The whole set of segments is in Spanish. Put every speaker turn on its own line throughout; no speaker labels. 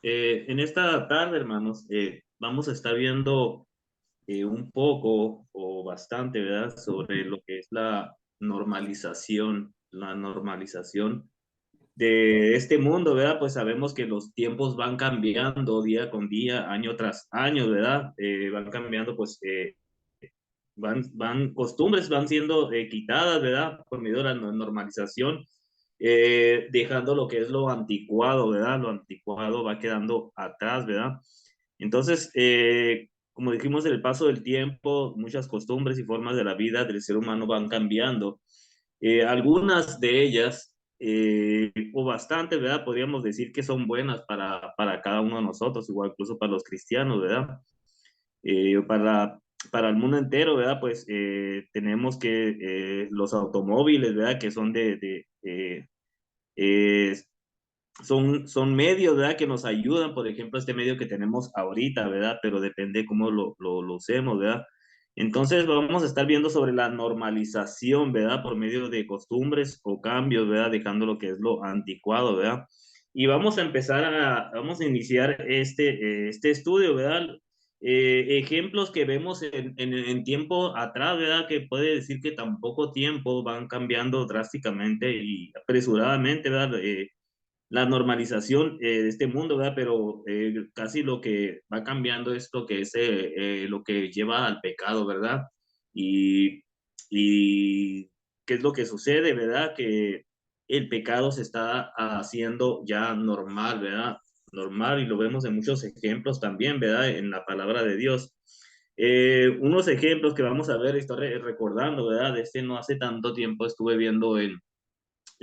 En esta tarde, hermanos, vamos a estar viendo un poco o bastante, ¿verdad?, sobre lo que es la normalización de este mundo, ¿verdad? Pues sabemos que los tiempos van cambiando día con día, año tras año, ¿verdad? Van cambiando, pues, costumbres van siendo quitadas, ¿verdad? Por medio de la normalización, dejando lo que es lo anticuado, ¿verdad? Lo anticuado va quedando atrás, ¿verdad? Entonces, como dijimos, en el paso del tiempo, muchas costumbres y formas de la vida del ser humano van cambiando. Algunas de ellas, o bastante, ¿verdad? Podríamos decir que son buenas para cada uno de nosotros, igual incluso para los cristianos, ¿verdad? Eh, para, para el mundo entero, ¿verdad? Pues tenemos que los automóviles, ¿verdad? Que son eh, son medios, ¿verdad? Que nos ayudan, por ejemplo, este medio que tenemos ahorita, ¿verdad? Pero depende cómo lo usemos, ¿verdad? Entonces vamos a estar viendo sobre la normalización, ¿verdad? Por medio de costumbres o cambios, ¿verdad? Dejando lo que es lo anticuado, ¿verdad? Y vamos a iniciar este estudio, ¿verdad? Ejemplos que vemos en tiempo atrás, ¿verdad? Que puede decir que tan poco tiempo van cambiando drásticamente y apresuradamente, ¿verdad? La normalización de este mundo, ¿verdad? Pero casi lo que va cambiando es lo que es lo que lleva al pecado, ¿verdad? Y, y qué es lo que sucede, ¿verdad? Que el pecado se está haciendo ya normal, ¿verdad? Normal, y lo vemos en muchos ejemplos también, ¿verdad? En la palabra de Dios. Unos ejemplos que vamos a ver, estoy recordando, ¿verdad? De este no hace tanto tiempo estuve viendo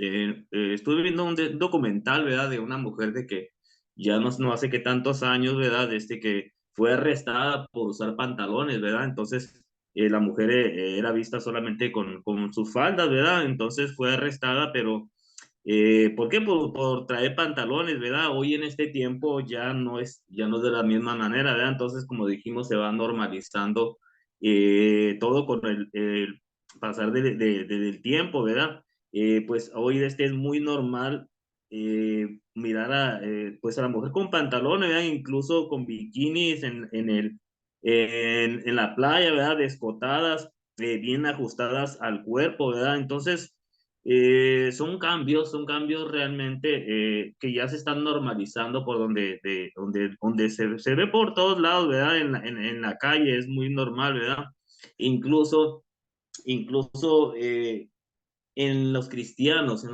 estuve viendo un documental, ¿verdad? De una mujer de que ya no hace que tantos años, ¿verdad? Desde que fue arrestada por usar pantalones, ¿verdad? Entonces, la mujer era vista solamente con sus faldas, ¿verdad? Entonces fue arrestada, pero ¿por qué? Por traer pantalones, ¿verdad? Hoy en este tiempo ya no es de la misma manera, ¿verdad? Entonces, como dijimos, se va normalizando todo con el pasar del tiempo, ¿verdad? Pues hoy este es muy normal mirar pues a la mujer con pantalones, ¿verdad? Incluso con bikinis en la playa, ¿verdad? Descotadas, bien ajustadas al cuerpo, ¿verdad? Entonces, son cambios realmente que ya se están normalizando por donde se ve por todos lados, ¿verdad? En la calle es muy normal, ¿verdad? Incluso, incluso en los cristianos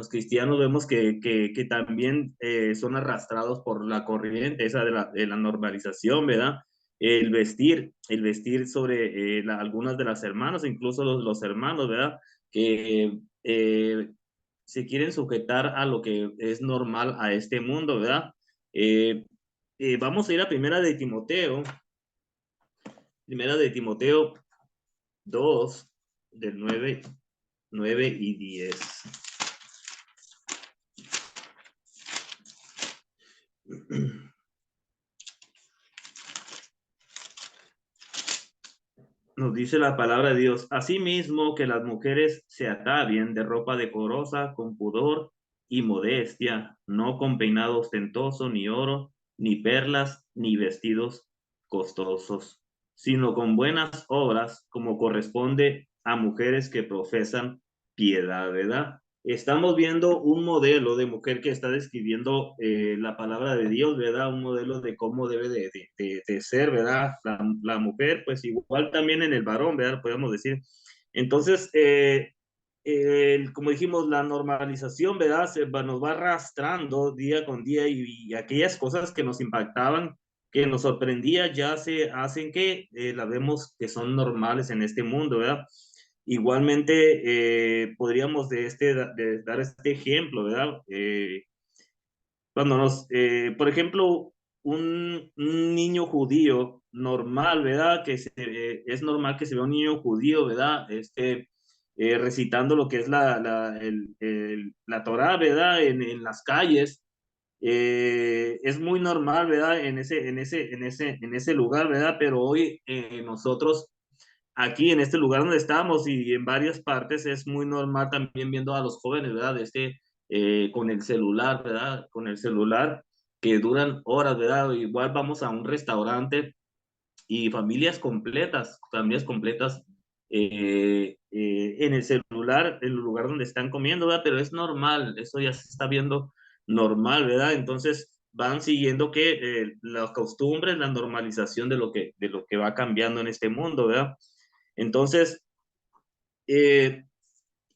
vemos que también son arrastrados por la corriente esa de la normalización, ¿verdad? El vestir sobre algunas de las hermanas, incluso los hermanos, ¿verdad? Que se quieren sujetar a lo que es normal a este mundo, ¿verdad? Eh, Vamos a ir a Primera de Timoteo 2 del 9 y 10. Nos dice la palabra de Dios, asimismo que las mujeres se atavien de ropa decorosa, con pudor y modestia, no con peinado ostentoso, ni oro, ni perlas, ni vestidos costosos, sino con buenas obras, como corresponde a mujeres que profesan piedad, ¿verdad? Estamos viendo un modelo de mujer que está describiendo la palabra de Dios, ¿verdad? Un modelo de cómo debe de ser, ¿verdad? La mujer, pues igual también en el varón, ¿verdad? Podemos decir. Entonces, como dijimos, la normalización, ¿verdad? Nos va arrastrando día con día y aquellas cosas que nos impactaban, que nos sorprendía, ya se hacen que las vemos que son normales en este mundo, ¿verdad? Igualmente, podríamos de dar este ejemplo, ¿verdad? Por ejemplo, un niño judío normal, ¿verdad? Es normal que se vea un niño judío, ¿verdad? Recitando lo que es la Torá, ¿verdad? En las calles. Es muy normal, ¿verdad? En ese lugar, ¿verdad? Pero hoy nosotros aquí en este lugar donde estamos y en varias partes es muy normal también viendo a los jóvenes, ¿verdad? Con el celular, ¿verdad? Con el celular que duran horas, ¿verdad? Igual vamos a un restaurante y familias completas en el celular, en el lugar donde están comiendo, ¿verdad? Pero es normal, eso ya se está viendo normal, ¿verdad? Entonces van siguiendo que las costumbres, la normalización de lo que va cambiando en este mundo, ¿verdad? Entonces, eh,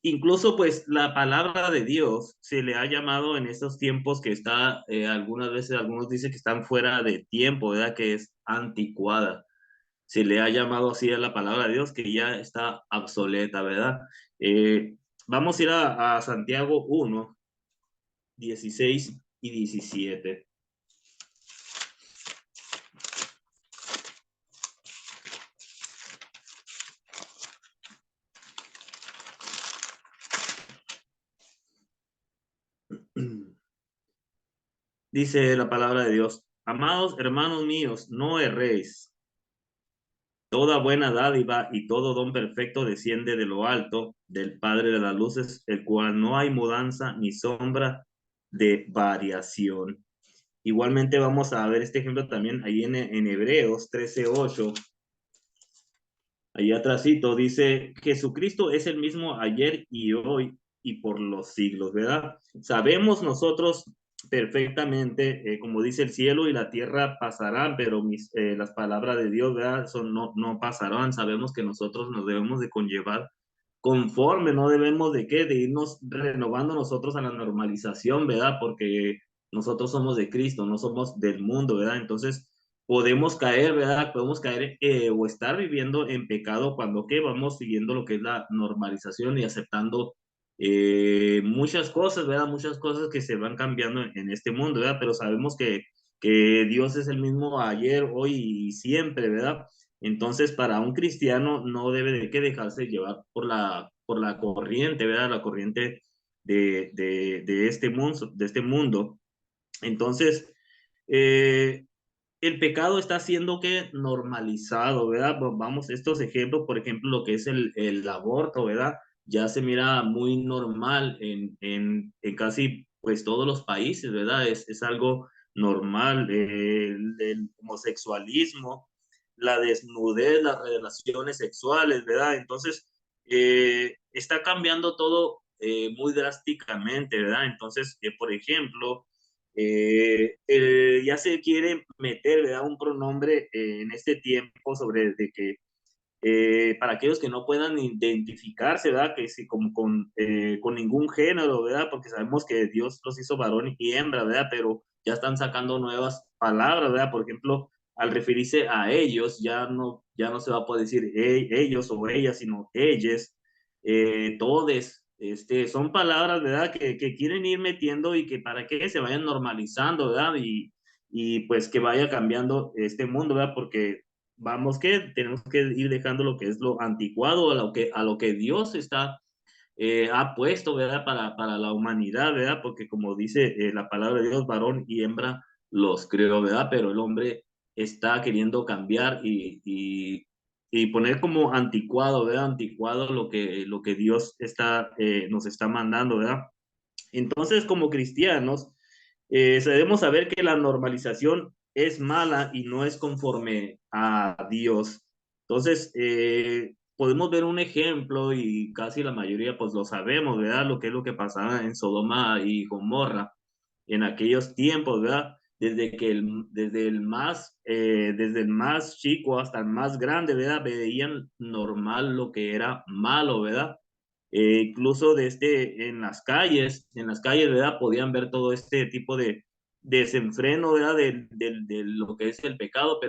incluso pues la palabra de Dios se le ha llamado en estos tiempos que está, algunas veces algunos dicen que están fuera de tiempo, ¿verdad? Que es anticuada. Se le ha llamado así a la palabra de Dios que ya está obsoleta, ¿verdad? Vamos a ir a Santiago 1, 16 y 17. Dice la palabra de Dios, amados hermanos míos, no erréis. Toda buena dádiva y todo don perfecto desciende de lo alto, del Padre de las luces, el cual no hay mudanza ni sombra de variación. Igualmente vamos a ver este ejemplo también ahí en Hebreos 13:8. Ahí atrásito dice, Jesucristo es el mismo ayer y hoy y por los siglos, ¿verdad? Sabemos nosotros perfectamente, como dice el cielo y la tierra pasarán, pero las palabras de Dios, ¿verdad? Son, no pasarán. Sabemos que nosotros nos debemos de conllevar conforme, no debemos de qué, de irnos renovando nosotros a la normalización, ¿verdad? Porque nosotros somos de Cristo, no somos del mundo, ¿verdad? Entonces podemos caer, ¿verdad? Podemos caer o estar viviendo en pecado cuando que vamos siguiendo lo que es la normalización y aceptando muchas cosas, ¿verdad? Muchas cosas que se van cambiando en este mundo, ¿verdad? Pero sabemos que Dios es el mismo ayer, hoy y siempre, ¿verdad? Entonces, para un cristiano no debe de que dejarse llevar por la corriente, ¿verdad? La corriente de este mundo, de este mundo. Entonces, eh, el pecado está siendo que normalizado, ¿verdad? Vamos, estos ejemplos, por ejemplo, lo que es el aborto, ¿verdad? Ya se mira muy normal en casi pues todos los países, ¿verdad? Es algo normal, el homosexualismo, la desnudez, las relaciones sexuales, ¿verdad? Entonces, está cambiando todo muy drásticamente, ¿verdad? Entonces, por ejemplo, ya se quiere meter, ¿verdad? Un pronombre en este tiempo sobre de que para aquellos que no puedan identificarse, ¿verdad? Que si como con ningún género, ¿verdad? Porque sabemos que Dios los hizo varón y hembra, ¿verdad? Pero ya están sacando nuevas palabras, ¿verdad? Por ejemplo, al referirse a ellos, ya no se va a poder decir ellos o ellas, sino ellas, todes. Son palabras, ¿verdad? Que quieren ir metiendo y que para que se vayan normalizando, ¿verdad? Y pues que vaya cambiando este mundo, ¿verdad? Porque vamos que tenemos que ir dejando lo que es lo anticuado, a lo que Dios ha puesto, ¿verdad? Para la humanidad, ¿verdad? Porque como dice la palabra de Dios, varón y hembra los creó, ¿verdad? Pero el hombre está queriendo cambiar y poner como anticuado, ¿verdad? Anticuado lo que Dios nos está mandando, ¿verdad? Entonces, como cristianos, debemos saber que la normalización es mala y no es conforme a Dios. Entonces, podemos ver un ejemplo y casi la mayoría pues lo sabemos, ¿verdad? Lo que es lo que pasaba en Sodoma y Gomorra en aquellos tiempos, ¿verdad? Desde el más chico hasta el más grande, ¿verdad? Veían normal lo que era malo, ¿verdad? Incluso en las calles, ¿verdad? Podían ver todo este tipo de desenfreno, ¿verdad? De lo que es el pecado,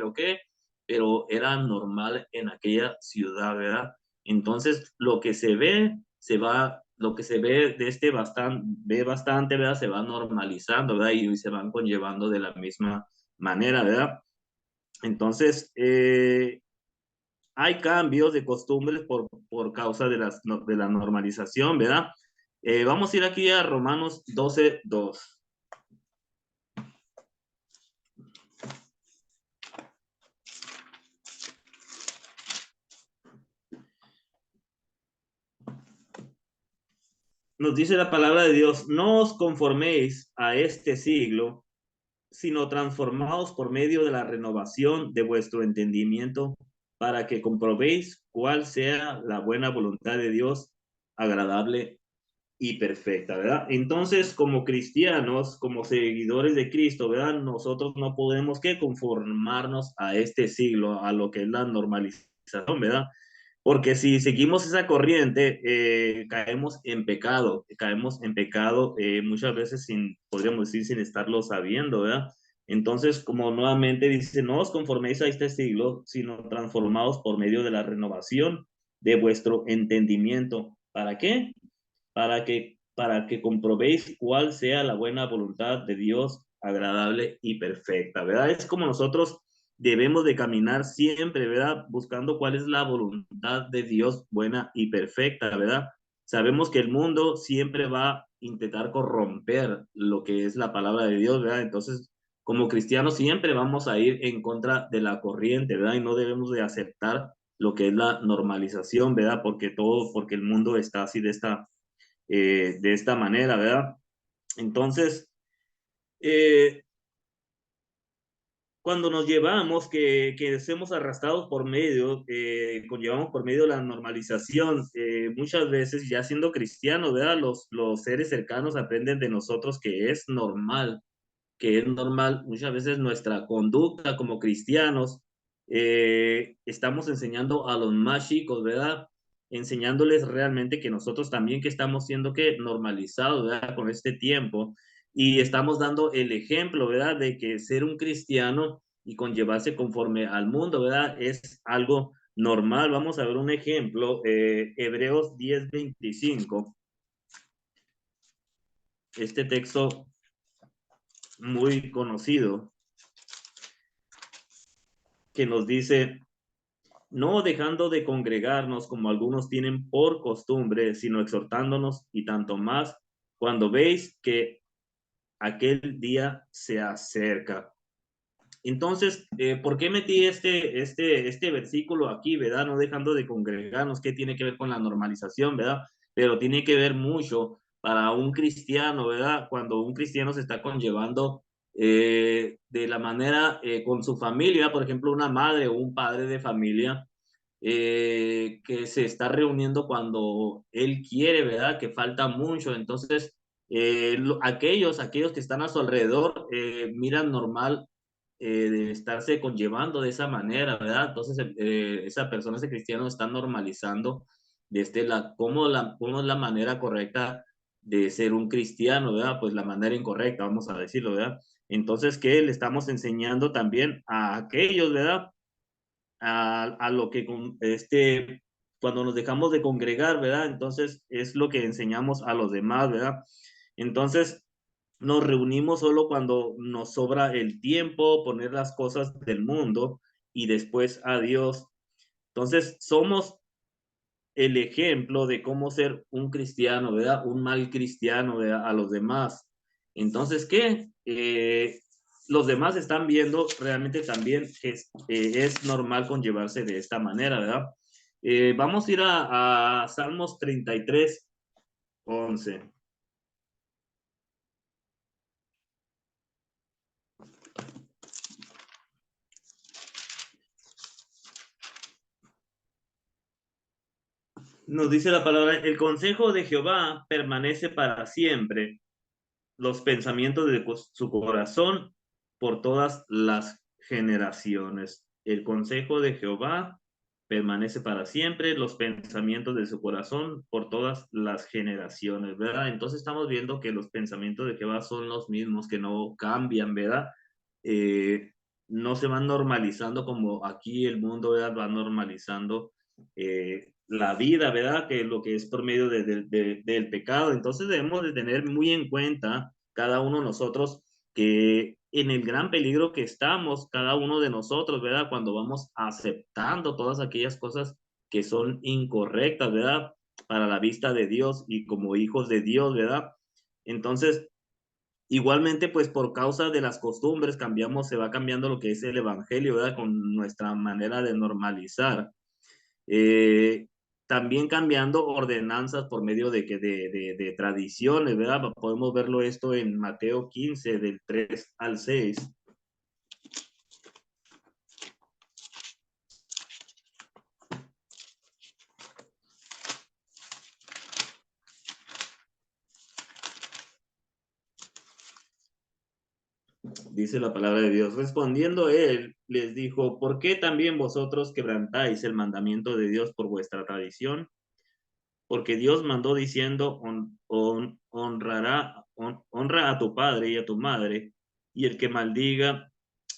pero era normal en aquella ciudad, ¿verdad? Entonces, lo que se ve ve bastante, ¿verdad? Se va normalizando, ¿verdad? Y se van conllevando de la misma manera, ¿verdad? Entonces, hay cambios de costumbres por causa de la normalización, ¿verdad? Vamos a ir aquí a Romanos 12:2. Nos dice la palabra de Dios, no os conforméis a este siglo, sino transformados por medio de la renovación de vuestro entendimiento, para que comprobéis cuál sea la buena voluntad de Dios, agradable y perfecta, ¿verdad? Entonces, como cristianos, como seguidores de Cristo, ¿verdad? Nosotros no podemos que conformarnos a este siglo, a lo que es la normalización, ¿verdad? Porque si seguimos esa corriente, caemos en pecado muchas veces sin, podríamos decir, sin estarlo sabiendo, ¿verdad? Entonces, como nuevamente dice, no os conforméis a este siglo, sino transformados por medio de la renovación de vuestro entendimiento. ¿Para qué? Para que comprobéis cuál sea la buena voluntad de Dios, agradable y perfecta, ¿verdad? Es como nosotros debemos de caminar siempre, ¿verdad? Buscando cuál es la voluntad de Dios buena y perfecta, ¿verdad? Sabemos que el mundo siempre va a intentar corromper lo que es la palabra de Dios, ¿verdad? Entonces, como cristianos siempre vamos a ir en contra de la corriente, ¿verdad? Y no debemos de aceptar lo que es la normalización, ¿verdad? Porque el mundo está así de esta manera, ¿verdad? Entonces, eh, cuando nos llevamos, que somos arrastrados por medio, conllevamos por medio de la normalización, muchas veces ya siendo cristianos, ¿verdad? Los seres cercanos aprenden de nosotros que es normal, muchas veces nuestra conducta como cristianos, estamos enseñando a los más chicos, ¿verdad? Enseñándoles realmente que nosotros también que estamos siendo que normalizados, ¿verdad? Con este tiempo y estamos dando el ejemplo, ¿verdad? De que ser un cristiano y conllevarse conforme al mundo, ¿verdad? Es algo normal. Vamos a ver un ejemplo, Hebreos 10:25. Este texto muy conocido que nos dice, no dejando de congregarnos como algunos tienen por costumbre, sino exhortándonos y tanto más cuando veis que aquel día se acerca. Entonces, ¿por qué metí este versículo aquí, verdad? No dejando de congregarnos, ¿qué tiene que ver con la normalización, verdad? Pero tiene que ver mucho para un cristiano, ¿verdad? Cuando un cristiano se está conllevando de la manera con su familia, por ejemplo, una madre o un padre de familia, que se está reuniendo cuando él quiere, ¿verdad? Que falta mucho. Entonces, aquellos que están a su alrededor miran normal de estarse conllevando de esa manera, ¿verdad? Entonces, esa persona, ese cristiano, está normalizando desde cómo es la manera correcta de ser un cristiano, ¿verdad? Pues la manera incorrecta, vamos a decirlo, ¿verdad? Entonces, ¿qué le estamos enseñando también a aquellos, ¿verdad? A lo que cuando nos dejamos de congregar, ¿verdad? Entonces es lo que enseñamos a los demás, ¿verdad? Entonces nos reunimos solo cuando nos sobra el tiempo, poner las cosas del mundo y después a Dios. Entonces somos el ejemplo de cómo ser un cristiano, ¿verdad? Un mal cristiano, ¿verdad? A los demás. Entonces, ¿qué? Los demás están viendo realmente también que es normal conllevarse de esta manera, ¿verdad? Vamos a ir a Salmos 33:11. Nos dice la palabra, el consejo de Jehová permanece para siempre, los pensamientos de su corazón por todas las generaciones. El consejo de Jehová permanece para siempre, los pensamientos de su corazón por todas las generaciones, ¿verdad? Entonces estamos viendo que los pensamientos de Jehová son los mismos, que no cambian, ¿verdad? Eh, no se van normalizando como aquí el mundo, ¿verdad? Va normalizando la vida, ¿verdad? Que lo que es por medio del pecado. Entonces debemos de tener muy en cuenta cada uno de nosotros que en el gran peligro que estamos, cada uno de nosotros, ¿verdad? Cuando vamos aceptando todas aquellas cosas que son incorrectas, ¿verdad? Para la vista de Dios y como hijos de Dios, ¿verdad? Entonces, igualmente, pues por causa de las costumbres se va cambiando lo que es el evangelio, ¿verdad? Con nuestra manera de normalizar. Eh, también cambiando ordenanzas por medio de tradiciones, ¿verdad? Podemos verlo esto en Mateo 15, del 3 al 6. Dice la palabra de Dios. Respondiendo él, les dijo, ¿por qué también vosotros quebrantáis el mandamiento de Dios por vuestra tradición? Porque Dios mandó diciendo, honra a tu padre y a tu madre, y el que maldiga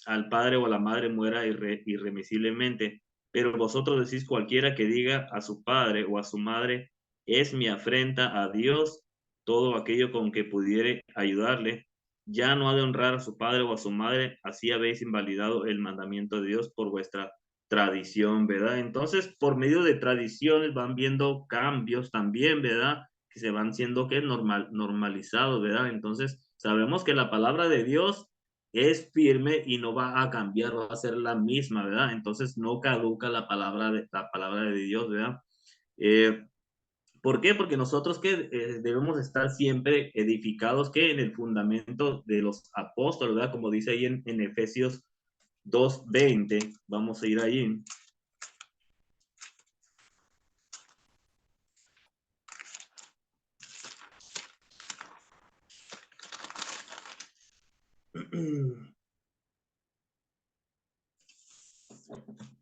al padre o a la madre muera irremisiblemente. Pero vosotros decís, cualquiera que diga a su padre o a su madre, es mi afrenta a Dios, todo aquello con que pudiere ayudarle, ya no ha de honrar a su padre o a su madre, así habéis invalidado el mandamiento de Dios por vuestra tradición, ¿verdad? Entonces, por medio de tradiciones van viendo cambios también, ¿verdad? Que se van siendo que normalizados, ¿verdad? Entonces, sabemos que la palabra de Dios es firme y no va a cambiar, va a ser la misma, ¿verdad? Entonces, no caduca la palabra de Dios, ¿verdad? Eh, ¿Por qué? Porque nosotros que debemos estar siempre edificados que en el fundamento de los apóstoles, ¿verdad? Como dice ahí en Efesios 2:20, vamos a ir ahí.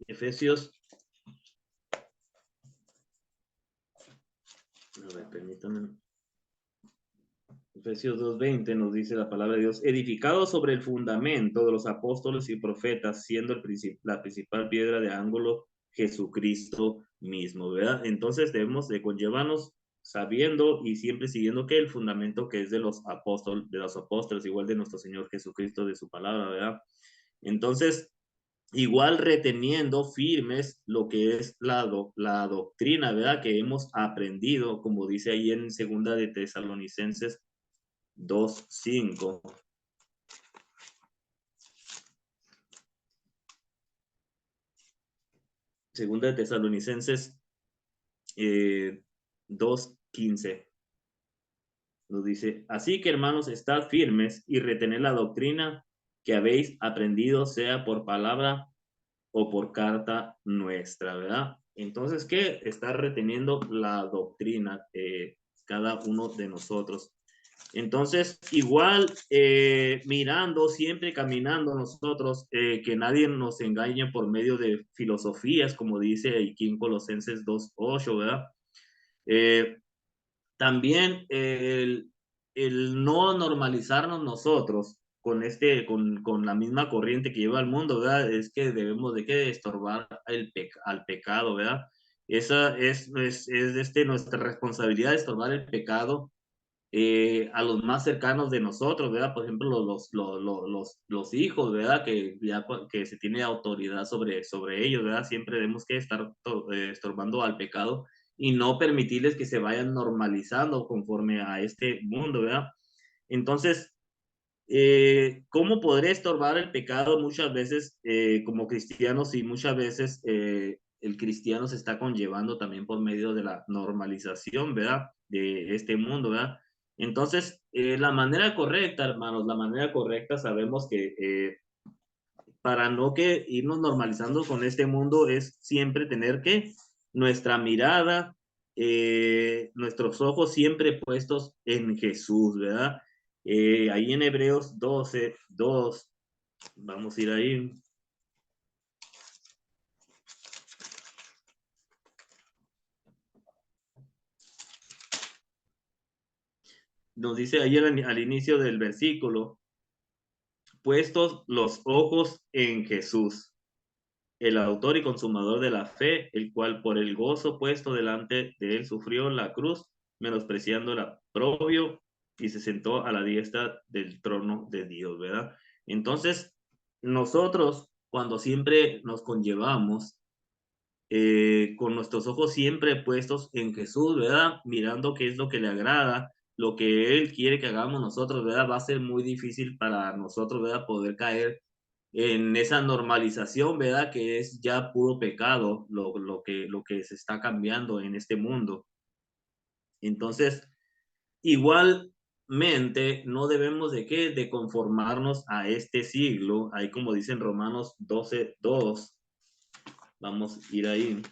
Efesios, a ver, permítanme. Efesios 2:20 nos dice la palabra de Dios, edificado sobre el fundamento de los apóstoles y profetas, siendo la principal piedra de ángulo Jesucristo mismo, ¿verdad? Entonces debemos de conllevarnos sabiendo y siempre siguiendo que el fundamento que es de los apóstoles, igual de nuestro Señor Jesucristo, de su palabra, ¿verdad? Entonces, igual reteniendo firmes lo que es la doctrina, ¿verdad? Que hemos aprendido, como dice ahí en segunda de Tesalonicenses 2:5. Segunda de Tesalonicenses 2:15. Nos dice, así que hermanos, estad firmes y retened la doctrina que habéis aprendido, sea por palabra o por carta nuestra, ¿verdad? Entonces, ¿qué? Está reteniendo la doctrina cada uno de nosotros. Entonces, igual, mirando, siempre caminando nosotros, que nadie nos engañe por medio de filosofías, como dice aquí en Colosenses 2:8, ¿verdad? Eh, También el no normalizarnos nosotros con la misma corriente que lleva el mundo, ¿verdad? Es que debemos de que estorbar al pecado, ¿verdad? Esa es nuestra responsabilidad, estorbar el pecado a los más cercanos de nosotros, ¿verdad? Por ejemplo, los hijos, ¿verdad? Que ya que se tiene autoridad sobre ellos, ¿verdad? Siempre tenemos que estar estorbando al pecado y no permitirles que se vayan normalizando conforme a este mundo, ¿verdad? Entonces, ¿cómo podré estorbar el pecado muchas veces como cristianos y muchas veces el cristiano se está conllevando también por medio de la normalización, ¿verdad? De este mundo, ¿verdad? Entonces, la manera correcta, hermanos, la manera correcta sabemos que para no que irnos normalizando con este mundo es siempre tener que nuestra mirada, nuestros ojos siempre puestos en Jesús, ¿verdad? Ahí en Hebreos 12:2, vamos a ir ahí. Nos dice ahí al inicio del versículo, puestos los ojos en Jesús, el autor y consumador de la fe, el cual por el gozo puesto delante de él sufrió la cruz, menospreciando el oprobio, y se sentó a la diestra del trono de Dios, ¿verdad? Entonces, nosotros, cuando siempre nos conllevamos, con nuestros ojos siempre puestos en Jesús, ¿verdad? Mirando qué es lo que le agrada, lo que Él quiere que hagamos nosotros, ¿verdad? Va a ser muy difícil para nosotros, ¿verdad? Poder caer en esa normalización, ¿verdad? Que es ya puro pecado lo que se está cambiando en este mundo. Entonces, igualmente, no debemos de qué, de conformarnos a este siglo, ahí como dicen Romanos 12:2, vamos a ir ahí.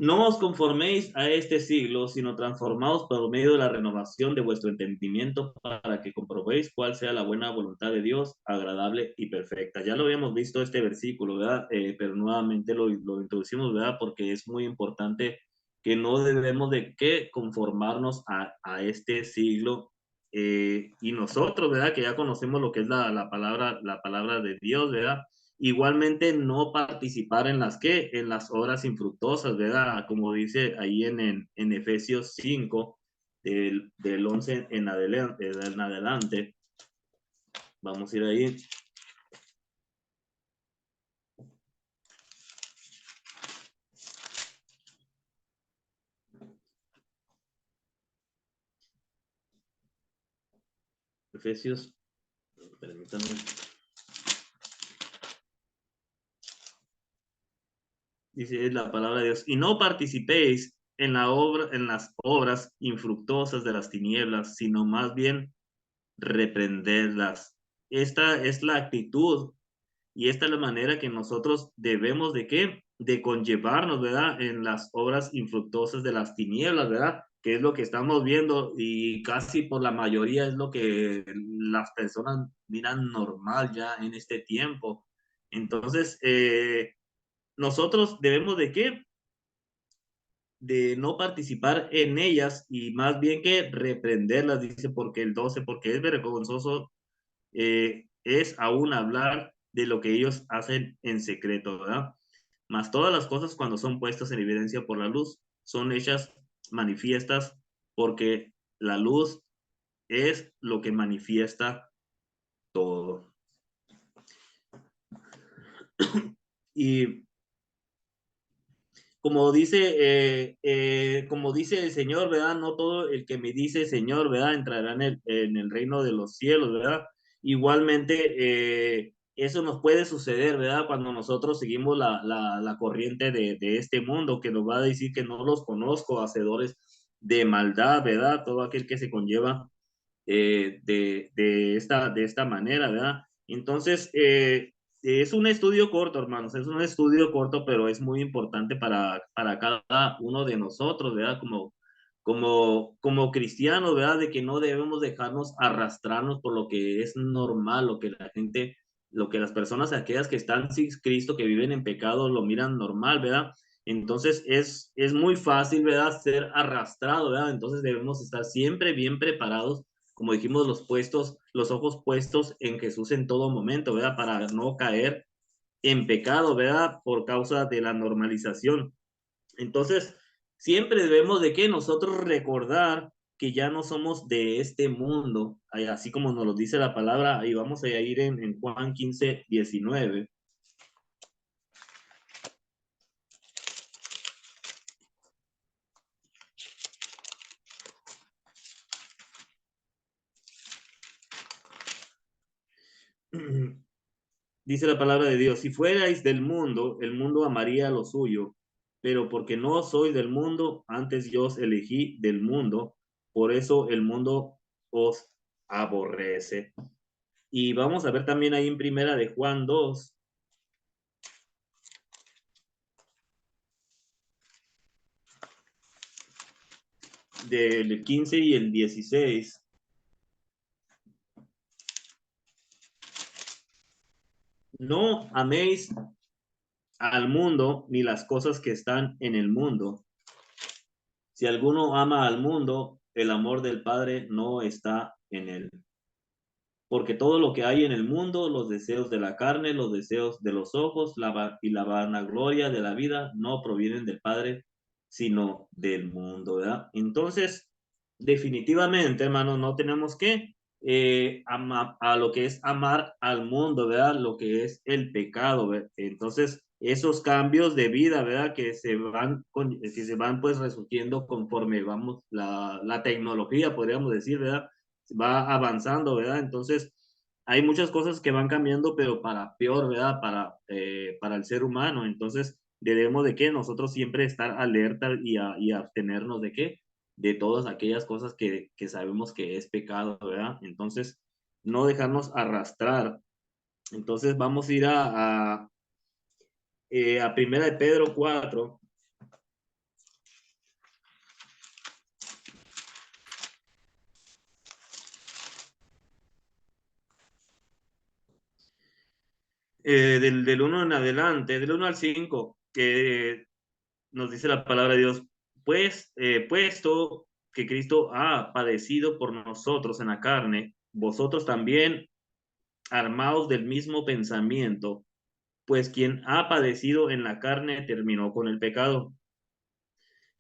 No os conforméis a este siglo, sino transformaos por medio de la renovación de vuestro entendimiento para que comprobéis cuál sea la buena voluntad de Dios, agradable y perfecta. Ya lo habíamos visto este versículo, ¿verdad? Pero nuevamente lo introducimos, ¿verdad? Porque es muy importante que no debemos de qué conformarnos a este siglo. Y nosotros, ¿verdad? Que ya conocemos lo que es la palabra de Dios, ¿verdad? Igualmente no participar en las que, en las obras infructuosas, ¿verdad? Como dice ahí en Efesios 5, del 11 en adelante. Vamos a ir ahí. Efesios, permítanme. Dice la palabra de Dios, y no participéis en en las obras infructuosas de las tinieblas, sino más bien reprenderlas. Esta es la actitud y esta es la manera que nosotros debemos de qué, de conllevarnos, ¿verdad? En las obras infructuosas de las tinieblas, ¿verdad? Que es lo que estamos viendo y casi por la mayoría es lo que las personas miran normal ya en este tiempo. Entonces, nosotros debemos de qué, de no participar en ellas y más bien que reprenderlas, dice, porque el 12 porque es vergonzoso, es aún hablar de lo que ellos hacen en secreto, ¿verdad? Mas todas las cosas cuando son puestas en evidencia por la luz son hechas manifiestas porque la luz es lo que manifiesta todo. Y como dice el Señor, ¿verdad? No todo el que me dice Señor, ¿verdad? Entrará en el reino de los cielos, ¿verdad? Igualmente, eso nos puede suceder, ¿verdad? Cuando nosotros seguimos la corriente de este mundo, que nos va a decir que no los conozco, hacedores de maldad, ¿verdad? Todo aquel que se conlleva de esta manera, ¿verdad? Entonces, es un estudio corto, hermanos, es un estudio corto, pero es muy importante para cada uno de nosotros, ¿verdad? Como cristianos, ¿verdad? De que no debemos dejarnos arrastrarnos por lo que es normal, lo que la gente, lo que las personas, aquellas que están sin Cristo, que viven en pecado, lo miran normal, ¿verdad? Entonces es muy fácil, ¿verdad? Ser arrastrado, ¿verdad? Entonces debemos estar siempre bien preparados como dijimos, los ojos puestos en Jesús en todo momento, ¿verdad? Para no caer en pecado, ¿verdad? Por causa de la normalización. Entonces, siempre debemos de que nosotros recordar que ya no somos de este mundo, así como nos lo dice la palabra, y vamos a ir en Juan 15:19. Dice la palabra de Dios, si fuerais del mundo, el mundo amaría lo suyo, pero porque no sois del mundo, antes yo os elegí del mundo, por eso el mundo os aborrece. Y vamos a ver también ahí en primera de Juan 2, del 15 y el 16. No améis al mundo ni las cosas que están en el mundo. Si alguno ama al mundo, el amor del Padre no está en él. Porque todo lo que hay en el mundo, los deseos de la carne, los deseos de los ojos y la vanagloria de la vida, no provienen del Padre, sino del mundo, ¿verdad? Entonces, definitivamente, hermano, no tenemos que a lo que es amar al mundo, ¿verdad? Lo que es el pecado, ¿verdad? Entonces, esos cambios de vida, ¿verdad? Que se van pues resurgiendo conforme vamos, la tecnología, podríamos decir, ¿verdad? Va avanzando, ¿verdad? Entonces, hay muchas cosas que van cambiando, pero para peor, ¿verdad? Para el ser humano. Entonces, debemos de que nosotros siempre estar alerta y abstenernos de qué, de todas aquellas cosas que sabemos que es pecado, ¿verdad? Entonces, no dejarnos arrastrar. Entonces, vamos a ir a Primera de Pedro 4, del 1 en adelante, del 1 al 5, que nos dice la palabra de Dios, pues puesto que Cristo ha padecido por nosotros en la carne, vosotros también armados del mismo pensamiento, pues quien ha padecido en la carne terminó con el pecado,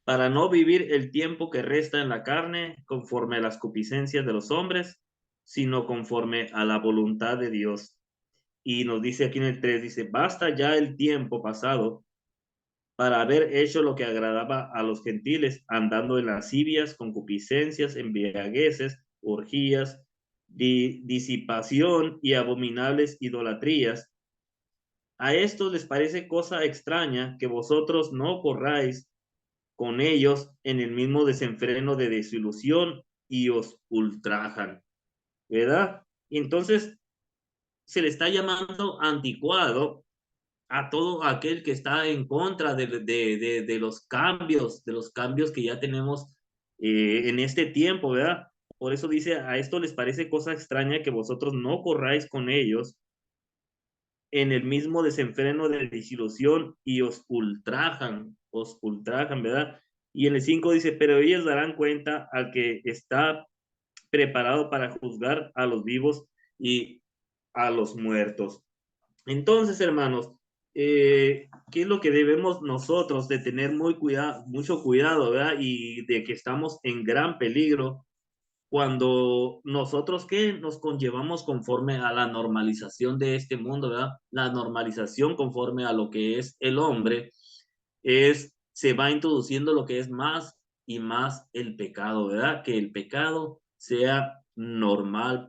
para no vivir el tiempo que resta en la carne conforme a las concupiscencias de los hombres, sino conforme a la voluntad de Dios. Y nos dice aquí en el 3 dice, basta ya el tiempo pasado para haber hecho lo que agradaba a los gentiles, andando en lascivias, concupiscencias, embriagueces, orgías, disipación y abominables idolatrías. A estos les parece cosa extraña que vosotros no corráis con ellos en el mismo desenfreno de desilusión y os ultrajan, ¿verdad? Entonces se le está llamando anticuado a todo aquel que está en contra de los cambios que ya tenemos en este tiempo, ¿verdad? Por eso dice, a esto les parece cosa extraña que vosotros no corráis con ellos en el mismo desenfreno de desilusión y os ultrajan, ¿verdad? Y en el 5 dice, pero ellos darán cuenta al que está preparado para juzgar a los vivos y a los muertos. Entonces, hermanos, ¿qué es lo que debemos nosotros de tener mucho cuidado, ¿verdad? Y de que estamos en gran peligro cuando nosotros que nos conllevamos conforme a la normalización de este mundo, ¿verdad? La normalización conforme a lo que es el hombre, se va introduciendo lo que es más y más el pecado, ¿verdad? Que el pecado sea normal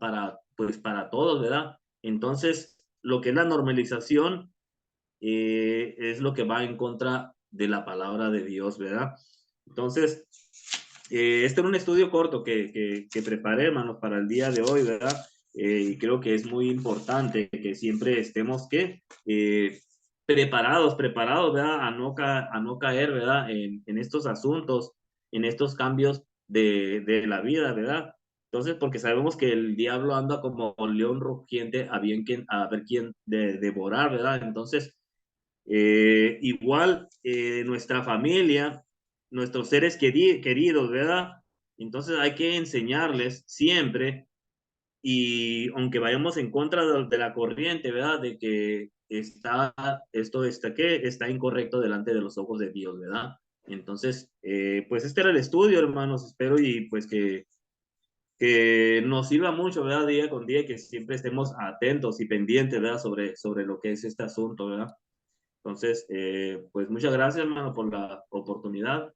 pues para todos, ¿verdad? Entonces, lo que es la normalización es lo que va en contra de la palabra de Dios, ¿verdad? Entonces, este era un estudio corto que preparé, hermanos, para el día de hoy, ¿verdad? Y creo que es muy importante que siempre estemos preparados, ¿verdad? A no caer, ¿verdad? En estos asuntos, en estos cambios de la vida, ¿verdad? Entonces, porque sabemos que el diablo anda como león rugiente a ver quién devorar, ¿verdad? Entonces, igual nuestra familia, nuestros seres queridos, ¿verdad? Entonces hay que enseñarles siempre y aunque vayamos en contra de la corriente, ¿verdad? De que está incorrecto delante de los ojos de Dios, ¿verdad? Entonces, pues este era el estudio, hermanos, espero y pues que nos sirva mucho, ¿verdad? Día con día, que siempre estemos atentos y pendientes, ¿verdad? Sobre lo que es este asunto, ¿verdad? Entonces, pues muchas gracias, hermano, por la oportunidad.